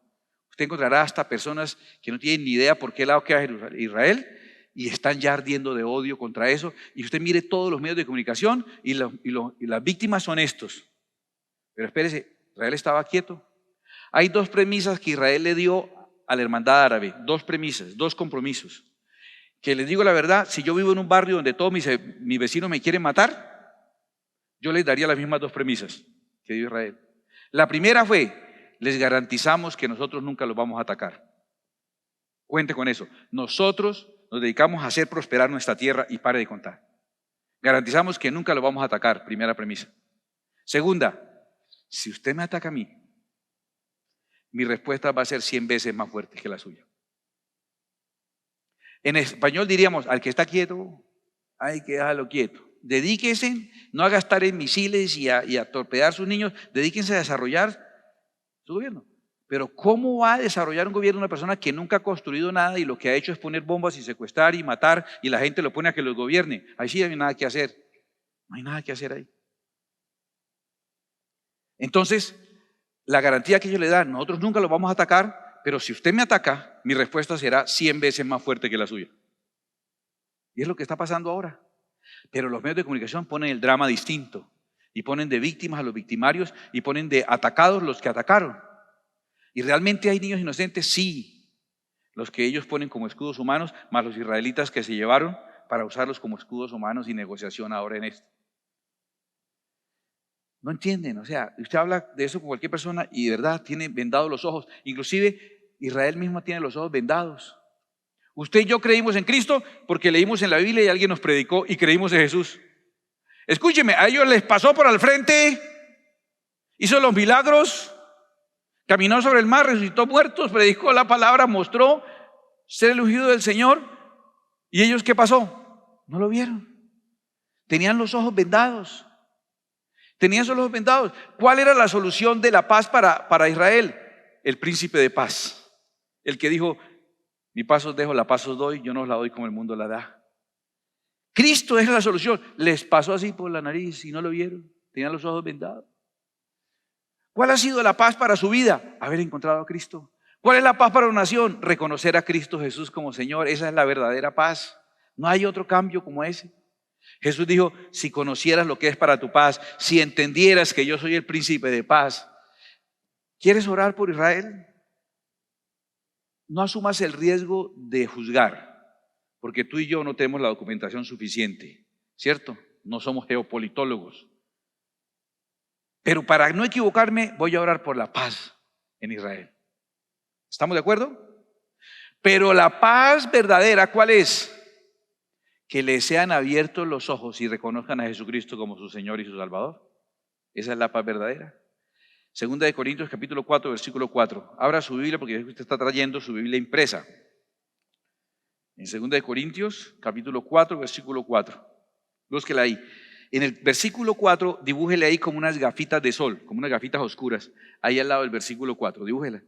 Speaker 1: Usted encontrará hasta personas que no tienen ni idea por qué lado queda Israel y están ya ardiendo de odio contra eso. Y usted mire todos los medios de comunicación y las víctimas son estos. Pero espérese, Israel estaba quieto. Hay dos premisas que Israel le dio a la hermandad árabe, dos premisas, dos compromisos. Que les digo la verdad, si yo vivo en un barrio donde todos mis vecinos me quieren matar, yo les daría las mismas dos premisas que dio Israel. La primera fue, les garantizamos que nosotros nunca los vamos a atacar. Cuente con eso. Nosotros nos dedicamos a hacer prosperar nuestra tierra y pare de contar. Garantizamos que nunca los vamos a atacar, primera premisa. Segunda, si usted me ataca a mí, mi respuesta va a ser 100 veces más fuerte que la suya. En español diríamos, al que está quieto, hay que dejarlo quieto. Dedíquense no a gastar en misiles y a torpedear sus niños, dedíquense a desarrollar su gobierno. Pero ¿cómo va a desarrollar un gobierno una persona que nunca ha construido nada y lo que ha hecho es poner bombas y secuestrar y matar y la gente lo pone a que los gobierne? Ahí sí no hay nada que hacer. No hay nada que hacer ahí. Entonces, la garantía que ellos le dan, nosotros nunca los vamos a atacar, pero si usted me ataca, mi respuesta será 100 veces más fuerte que la suya. Y es lo que está pasando ahora. Pero los medios de comunicación ponen el drama distinto y ponen de víctimas a los victimarios y ponen de atacados los que atacaron. ¿Y realmente hay niños inocentes? Sí. Los que ellos ponen como escudos humanos, más los israelitas que se llevaron para usarlos como escudos humanos y negociación ahora en esto. No entienden, o sea, usted habla de eso con cualquier persona y de verdad tiene vendados los ojos. Inclusive Israel mismo tiene los ojos vendados. Usted y yo creímos en Cristo porque leímos en la Biblia y alguien nos predicó y creímos en Jesús. Escúcheme, a ellos les pasó por al frente, hizo los milagros, caminó sobre el mar, resucitó muertos, predicó la palabra, mostró ser el ungido del Señor. ¿Y ellos qué pasó? No lo vieron. Tenían los ojos vendados. Tenían los ojos vendados. ¿Cuál era la solución de la paz para Israel? El príncipe de paz. El que dijo, mi paz os dejo, la paz os doy, yo no os la doy como el mundo la da. Cristo es la solución. Les pasó así por la nariz y no lo vieron. Tenían los ojos vendados. ¿Cuál ha sido la paz para su vida? Haber encontrado a Cristo. ¿Cuál es la paz para una nación? Reconocer a Cristo Jesús como Señor. Esa es la verdadera paz. No hay otro cambio como ese. Jesús dijo, si conocieras lo que es para tu paz, si entendieras que yo soy el príncipe de paz. ¿Quieres orar por Israel? No asumas el riesgo de juzgar, porque tú y yo no tenemos la documentación suficiente, ¿cierto? No somos geopolitólogos. Pero para no equivocarme, voy a orar por la paz en Israel. ¿Estamos de acuerdo? Pero la paz verdadera, ¿cuál es? Que les sean abiertos los ojos y reconozcan a Jesucristo como su Señor y su Salvador. Esa es la paz verdadera. Segunda de Corintios capítulo 4, versículo 4. Abra su Biblia porque usted está trayendo su Biblia impresa. En Segunda de Corintios capítulo 4, versículo 4. Búsquela ahí. En el versículo 4, dibújele ahí como unas gafitas de sol, como unas gafitas oscuras. Ahí al lado del versículo 4, dibújela.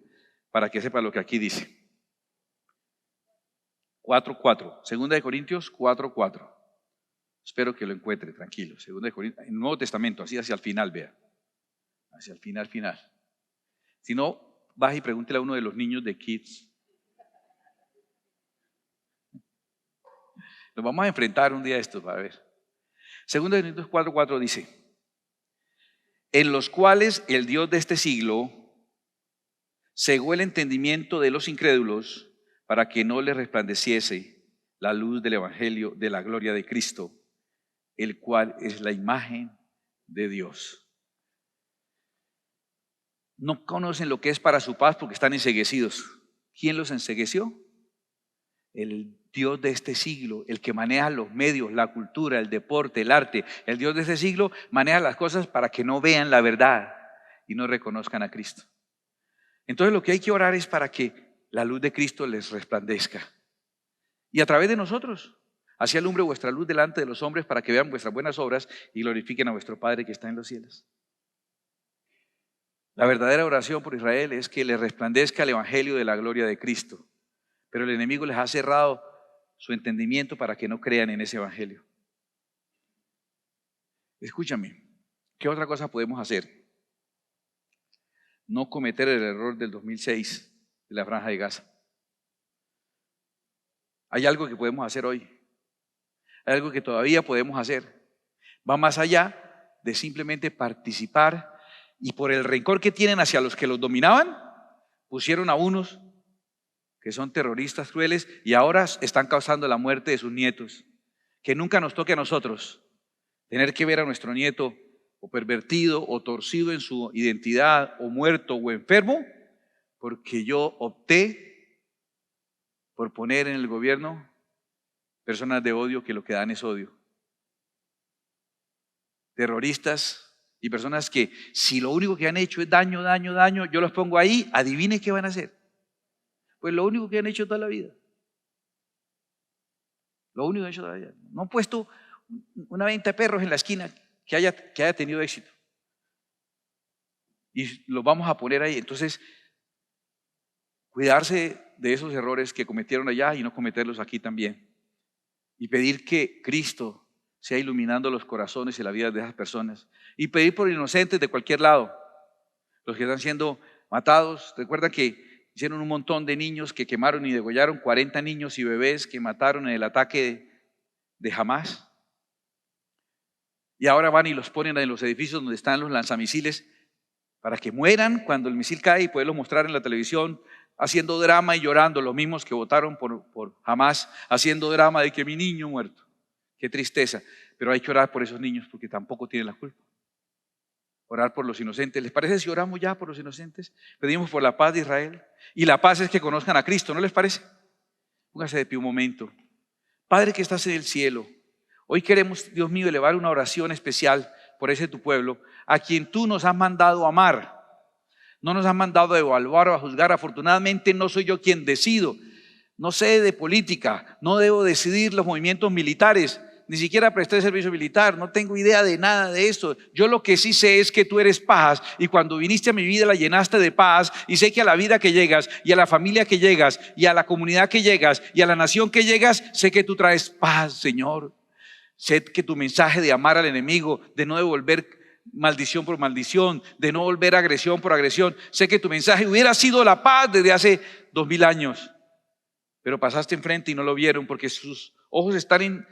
Speaker 1: para que sepa lo que aquí dice. 4:4, Segunda de Corintios 4:4. Espero que lo encuentre, tranquilo. Segunda de Corintios, en el Nuevo Testamento, así hacia el final, vea. Hacia el final. Si no, baje y pregúntele a uno de los niños de Kids. Nos vamos a enfrentar un día a esto, para ver. Segunda de Corintios 4:4 dice: en los cuales el Dios de este siglo cegó el entendimiento de los incrédulos para que no les resplandeciese la luz del evangelio de la gloria de Cristo, el cual es la imagen de Dios. No conocen lo que es para su paz porque están enceguecidos. ¿Quién los encegueció? El Dios de este siglo, el que maneja los medios, la cultura, el deporte, el arte. El Dios de este siglo maneja las cosas para que no vean la verdad y no reconozcan a Cristo. Entonces lo que hay que orar es para que la luz de Cristo les resplandezca. Y a través de nosotros, así alumbre vuestra luz delante de los hombres para que vean vuestras buenas obras y glorifiquen a vuestro Padre que está en los cielos. La verdadera oración por Israel es que les resplandezca el evangelio de la gloria de Cristo. Pero el enemigo les ha cerrado su entendimiento para que no crean en ese evangelio. Escúchame, ¿qué otra cosa podemos hacer? No cometer el error del 2006 de la Franja de Gaza. Hay algo que podemos hacer hoy. Hay algo que todavía podemos hacer. Va más allá de simplemente participar y por el rencor que tienen hacia los que los dominaban, pusieron a unos que son terroristas crueles y ahora están causando la muerte de sus nietos. Que nunca nos toque a nosotros tener que ver a nuestro nieto o pervertido o torcido en su identidad o muerto o enfermo porque yo opté por poner en el gobierno personas de odio que lo que dan es odio. Terroristas y personas que si lo único que han hecho es daño, yo los pongo ahí, adivine qué van a hacer. Pues lo único que han hecho toda la vida. Lo único que han hecho toda la vida. No han puesto una venta de perros en la esquina que haya tenido éxito. Y los vamos a poner ahí. Entonces, cuidarse de esos errores que cometieron allá y no cometerlos aquí también. Y pedir que Cristo sea iluminando los corazones y la vida de esas personas. Y pedir por inocentes de cualquier lado. Los que están siendo matados. Recuerda que hicieron un montón de niños que quemaron y degollaron, 40 niños y bebés que mataron en el ataque de Hamás. Y ahora van y los ponen en los edificios donde están los lanzamisiles para que mueran cuando el misil cae y poderlos mostrar en la televisión, haciendo drama y llorando, los mismos que votaron por Hamás, haciendo drama de que mi niño muerto. Qué tristeza, pero hay que orar por esos niños porque tampoco tienen la culpa. Orar por los inocentes. ¿Les parece si oramos ya por los inocentes? Pedimos por la paz de Israel. Y la paz es que conozcan a Cristo, ¿no les parece? Póngase de pie un momento. Padre que estás en el cielo, hoy queremos, Dios mío, elevar una oración especial por ese tu pueblo, a quien tú nos has mandado amar. No nos has mandado a evaluar o a juzgar. Afortunadamente no soy yo quien decido. No sé de política, no debo decidir los movimientos militares. Ni siquiera presté servicio militar, no tengo idea de nada de esto. Yo lo que sí sé es que tú eres paz y cuando viniste a mi vida la llenaste de paz y sé que a la vida que llegas y a la familia que llegas y a la comunidad que llegas y a la nación que llegas, sé que tú traes paz, Señor. Sé que tu mensaje de amar al enemigo, de no devolver maldición por maldición, de no volver agresión por agresión, sé que tu mensaje hubiera sido la paz desde hace 2000 años, pero pasaste enfrente y no lo vieron porque sus ojos están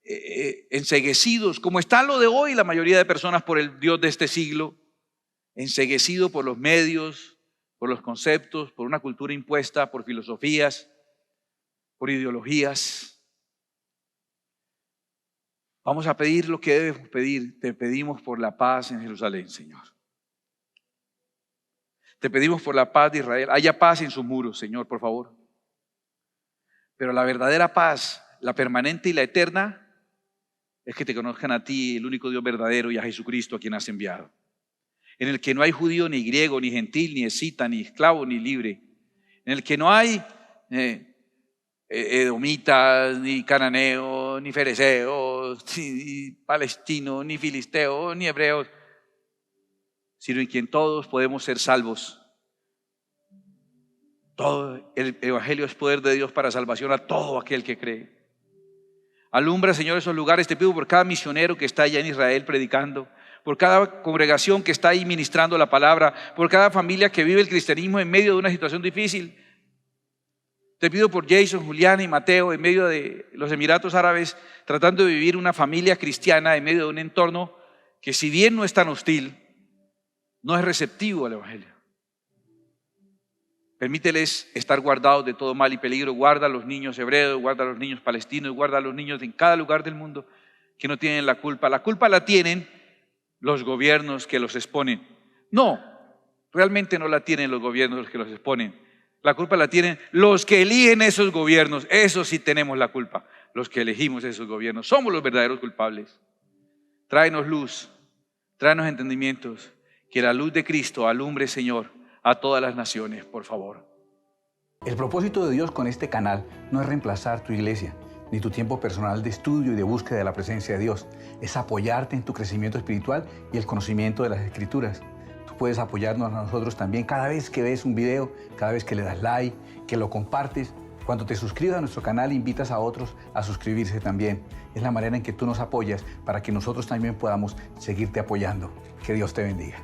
Speaker 1: enceguecidos, como está lo de hoy la mayoría de personas por el Dios de este siglo, enceguecido por los medios, por los conceptos, por una cultura impuesta, por filosofías, por ideologías. Vamos a pedir lo que debemos pedir. Te pedimos por la paz en Jerusalén, Señor. Te pedimos por la paz de Israel. Haya paz en sus muros, Señor, por favor. Pero la verdadera paz, la permanente y la eterna, es que te conozcan a ti, el único Dios verdadero, y a Jesucristo a quien has enviado. En el que no hay judío, ni griego, ni gentil, ni escita, ni esclavo, ni libre. En el que no hay edomitas, ni cananeos, ni fereceos, ni palestinos, ni filisteos, ni hebreos, sino en quien todos podemos ser salvos. Todo el evangelio es poder de Dios para salvación a todo aquel que cree. Alumbra, Señor, esos lugares. Te pido por cada misionero que está allá en Israel predicando, por cada congregación que está ahí ministrando la palabra, por cada familia que vive el cristianismo en medio de una situación difícil. Te pido por Jason, Julián y Mateo en medio de los Emiratos Árabes, tratando de vivir una familia cristiana en medio de un entorno que, si bien no es tan hostil, no es receptivo al evangelio. Permíteles estar guardados de todo mal y peligro. Guarda a los niños hebreos, guarda a los niños palestinos, guarda a los niños en cada lugar del mundo que no tienen la culpa. La culpa la tienen los gobiernos que los exponen. No, realmente no la tienen los gobiernos que los exponen. La culpa la tienen los que eligen esos gobiernos. Eso sí tenemos la culpa, los que elegimos esos gobiernos. Somos los verdaderos culpables. Tráenos luz, tráenos entendimientos. Que la luz de Cristo alumbre, Señor, a todas las naciones, por favor.
Speaker 2: El propósito de Dios con este canal no es reemplazar tu iglesia, ni tu tiempo personal de estudio y de búsqueda de la presencia de Dios. Es apoyarte en tu crecimiento espiritual y el conocimiento de las Escrituras. Tú puedes apoyarnos a nosotros también cada vez que ves un video, cada vez que le das like, que lo compartes. Cuando te suscribas a nuestro canal, invitas a otros a suscribirse también. Es la manera en que tú nos apoyas para que nosotros también podamos seguirte apoyando. Que Dios te bendiga.